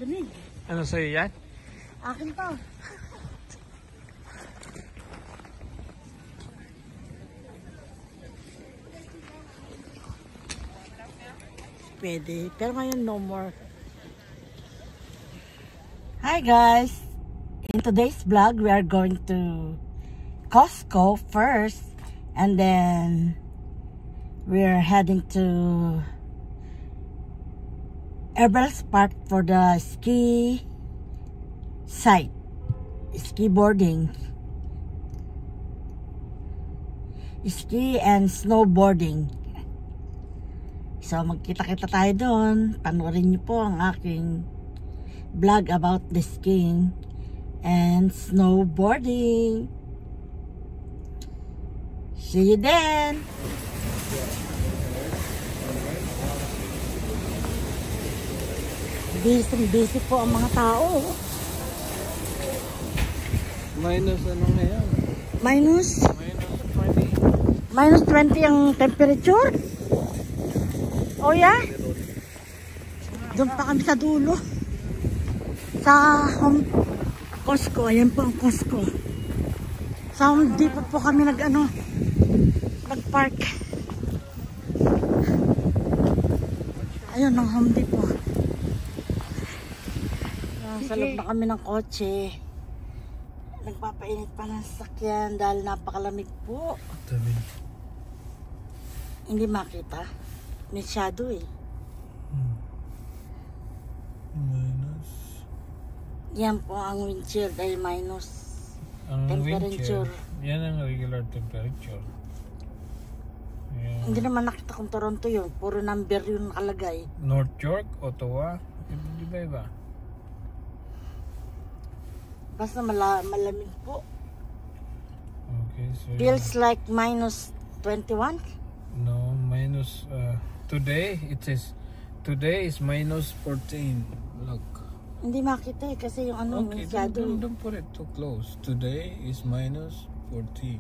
Lamig. Ano sa'yo yan? Akin to. Pwede. Pero ngayon no more. Hi guys! In today's vlog, we are going to Costco first. And then we are heading to Everest Park for the ski site. Ski boarding. Ski and snowboarding. So magkita-kita tayo doon. Panoorin niyo po ang aking vlog about the skiing and snowboarding. See you then! Busy po ang mga tao. Minus ano na yan? Minus? Minus 20. Minus 20 ang temperature? Oh yeah? Doon pa kami sa dulo. Sa Costco. Ayan po ang Costco. Sa Home Depot po kami nag-park. Ayun ang Home Depot. Sa loob na kami ng kotse. Nagpapainit pa ng sasakyan dahil napakalamig po. Dami. Hindi makita. May shadow eh. Minus. Yan po ang windshield ay minus Ang temperature. Yan ang regular temperature. Yan. Hindi naman nakita kung Toronto yun. Puro number yun nakalagay. North York, Ottawa. Di ba iba? Basta malamig po. Okay, so Feels like minus 21. no, minus today it says today is minus 14. Look. Hindi makita eh kasi yung Okay, yung shadow. don't put it too close. Today is minus 14.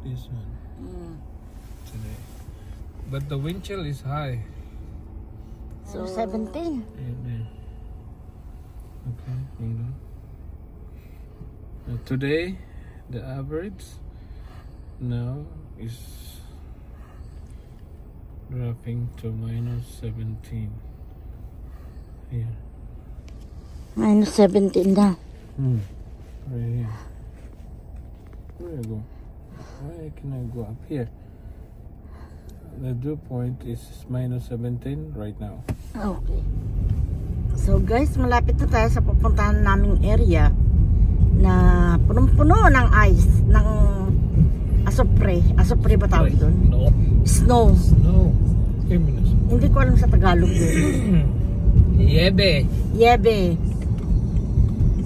This one. Today. But the wind chill is high. So 17. Yeah. Okay, hold on. Today, the average now is dropping to minus 17. Here. Minus 17 na. Right here. Where I go? Why can I go up here? The dew point is minus 17 right now. Okay. So guys, malapit na tayo sa pupuntahan naming area na punong-puno ng ice, ng asopre. Asopre ba tawag doon? No. Snow. Snow. Hindi ko alam sa Tagalog yun. Yebe. Yebe.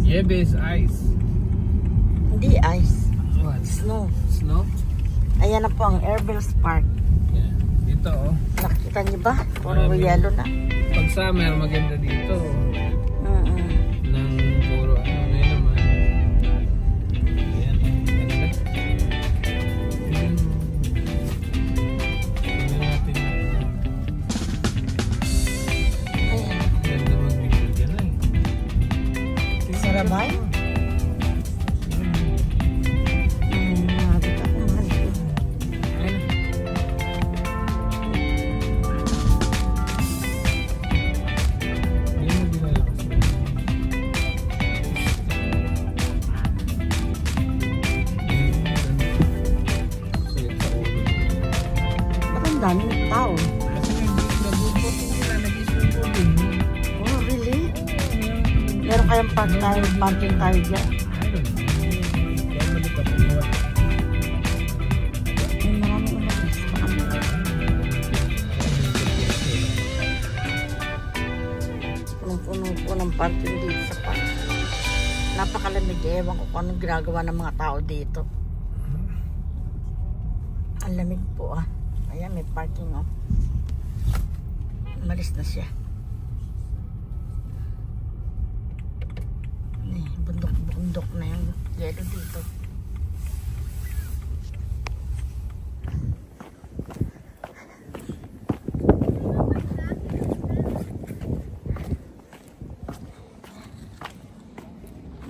Yebe is ice. Hindi ice. What? Snow. Snow? Ayan na po ang Everest Park. Yeah. Dito oh. Nakikita niyo ba? Puro yellow na. Pag summer, maganda dito. Nang puro ano na yun naman. Ayan. Ganda. Tingnan natin. Ayan. Ganda mag-video dyan eh. Sarabay? Nakita ko mahal ko. Ba't ang dami ng tao? Oh, really? Meron kayang parking tayo dyan? Ay, marami umalis pa kami. Punong-puno po ng parking dito sa park. Napakalamig. Ewan ko kung anong ginagawa ng mga tao dito. Ang lamig po ah. Ayan, may parking oh. Umalis na siya. Bundok na yung yelo dito.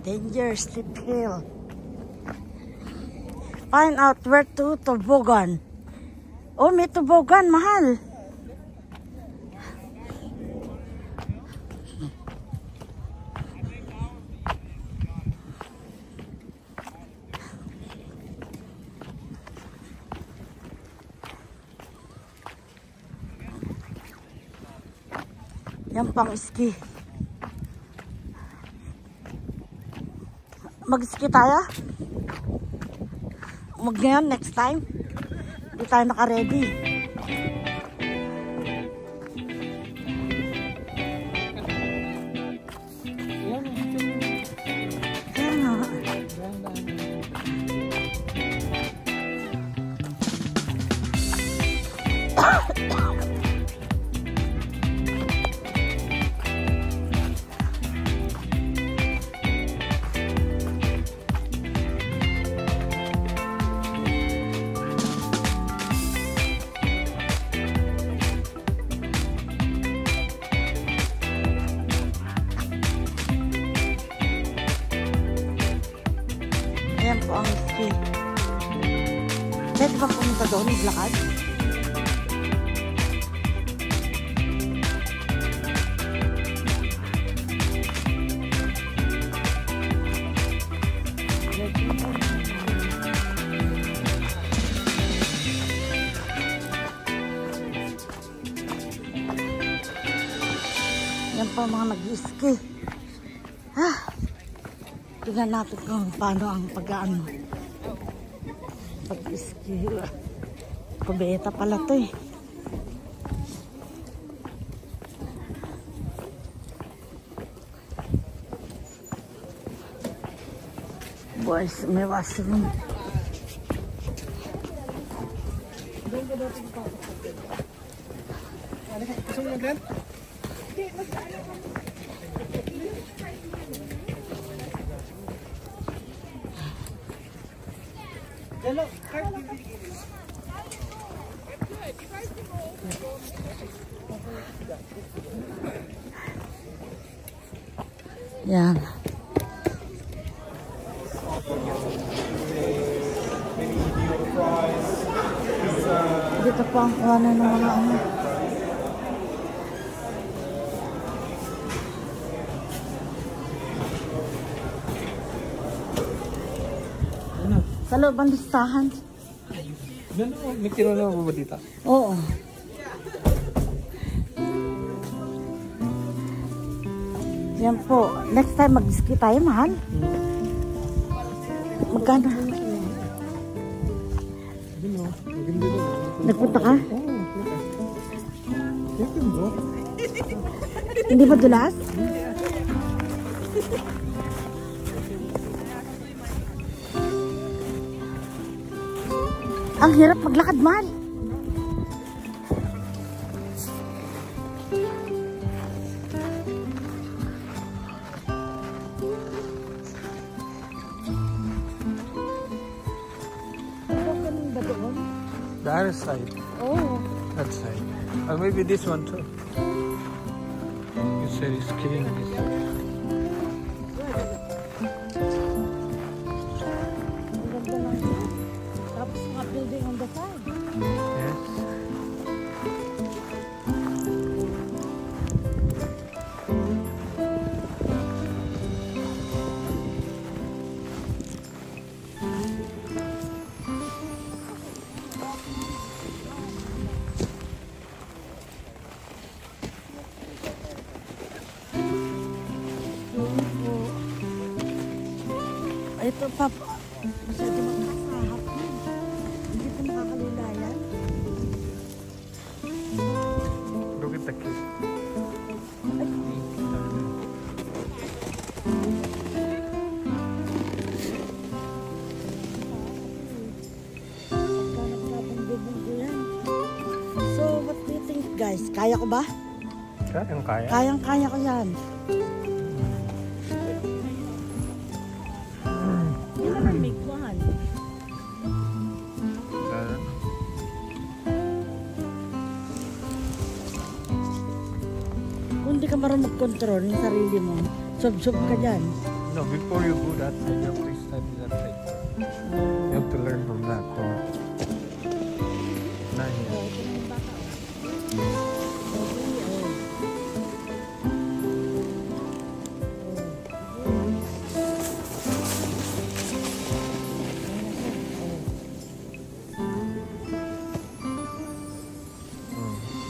Danger steep hill. Find out where to toboggan. Oh, may toboggan, mahal. Yan pang ski. Mag-ski tayo? Ngayon, next time. Hindi tayo naka-ready. Ayan nga. Ayan po ang ski. Pwede ba pumunta doon, maglakad? Yan po ang mga nag-ski. Tingnan natin kung paano ang pag-ski. Kubeta pala to eh. Boys, may washroom. Yan. Dito po ang kuhanan ng mga ano. Sa loob ang listahan. May kinuna mo ba dito? Oo. Yan po. Next time mag-ski tayo, mahal. Magkano? Nagpunta ka? Hindi ba dulas? Ang hirap maglakad, mahal. The other side. Oh. That side. Or maybe this one too. You said it's killing this. Tapos mga building on the side. Yes. Ito pa, masyado makakahap yun. Hindi ko makakalilayan. Look at the kid. So, what do you think, guys? Kaya ko ba? Kaya? Kayang-kaya ko yan. Kung hindi ka marunong mag-control ng sarili mo, sub-sub ka dyan. No, before you go that side, you have to study that side. You have to learn from that door. Not here.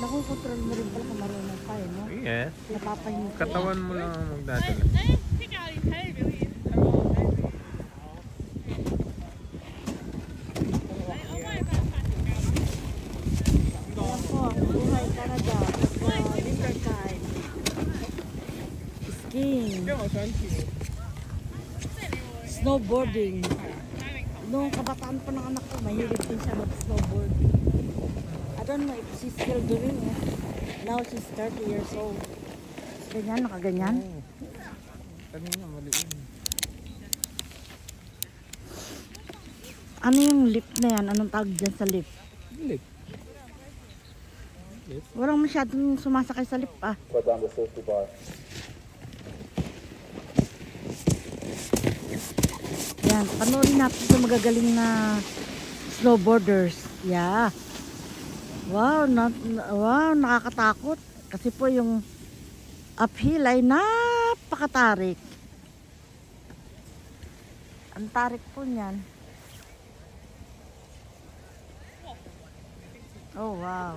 Nakukontrol mo rin pala kung marunong tayo, no? Yes. Napapahinga. Katawan mo lang ang magdadala. Ayan po, buhay Canada. Winter time. Skiing. Snowboarding. Noong kabataan pa ng anak ko, mahilig din siya mag-snowboard. I don't know if she's still doing it. Now she's 30 years old. Ganyan, nakaganyan. Kanina mali yun. Ano yung lip na yan? Anong tawag dyan sa lip? Lip. Lip? Walang masyadong sumasakay sa lip ah. Put down the safety bar. Yan, panoorin natin sa magagaling na snowboarders. Yeah. Wow, wow, nakakatakot. Kasi po yung uphill ay napakatarik. Ang tarik po niyan. Oh, wow.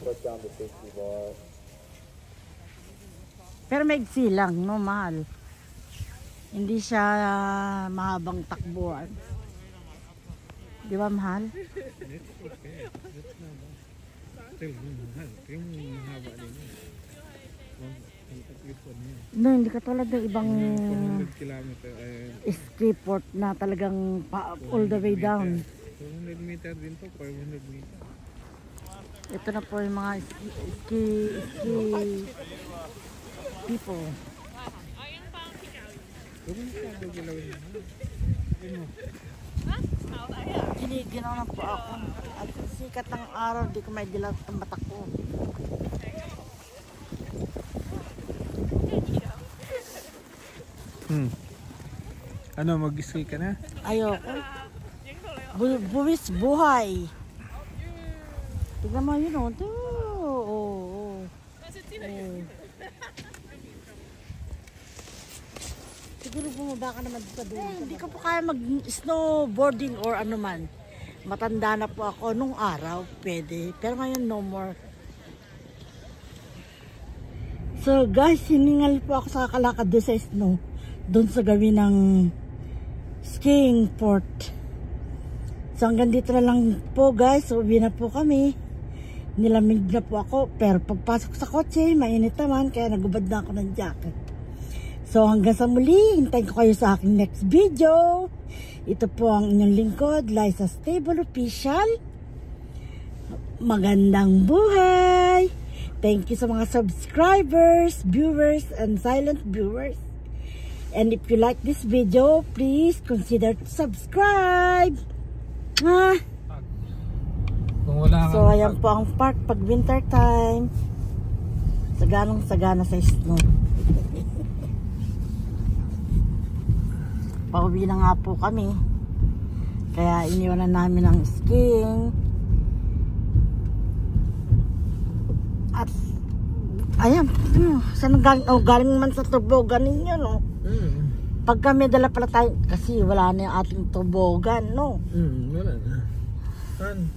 Put down the safety bar. Pero maigsi lang, no, mahal. Hindi siya mahabang takbuhan. Di ba, mahal? It's okay. It's not bad. Still, mahal. Yung mahaba din yun. No, hindi katulad ng ibang 400 kilometer. ski-port na talagang all the way down. 400 meter din to, 500 meter. Ito na po yung mga ski people. Giniginaw na po ako. At sikat ng araw, di ko may dilaw ang mata ko. Ano, mag-ski ka na? Ayoko. Buwis buhay. Tignan mo yun, oh. Oh. Siguro bumaba ka naman dito doon. Hindi ko po kaya mag-snowboarding or ano man. Matanda na po ako. Nung araw, pwede. Pero ngayon, no more. So guys, hiningal po ako sa kalakad doon sa snow. Doon sa gawin ng skiing port. So hanggang dito na lang po guys. So uwi na po kami. Nilamig na po ako. Pero pagpasok sa kotse, mainit naman. Kaya nagubad na ako ng jacket. So hanggang sa muli, hintayin ko kayo sa aking next video. Ito po ang inyong lingkod, Liza Stable Official. Magandang buhay! Thank you sa mga subscribers, viewers, and silent viewers. And if you like this video, please consider to subscribe. So ayan po ang park pag winter time. Saganang-sagana sa snow. Pauwi na nga po kami. Kaya iniwanan namin ang skiing. At ayan, saan galing? Oh, galing man sa tobogan ninyo, no? Pag kami dala pala tayo, kasi wala na yung ating tobogan, no? Wala na. Saan?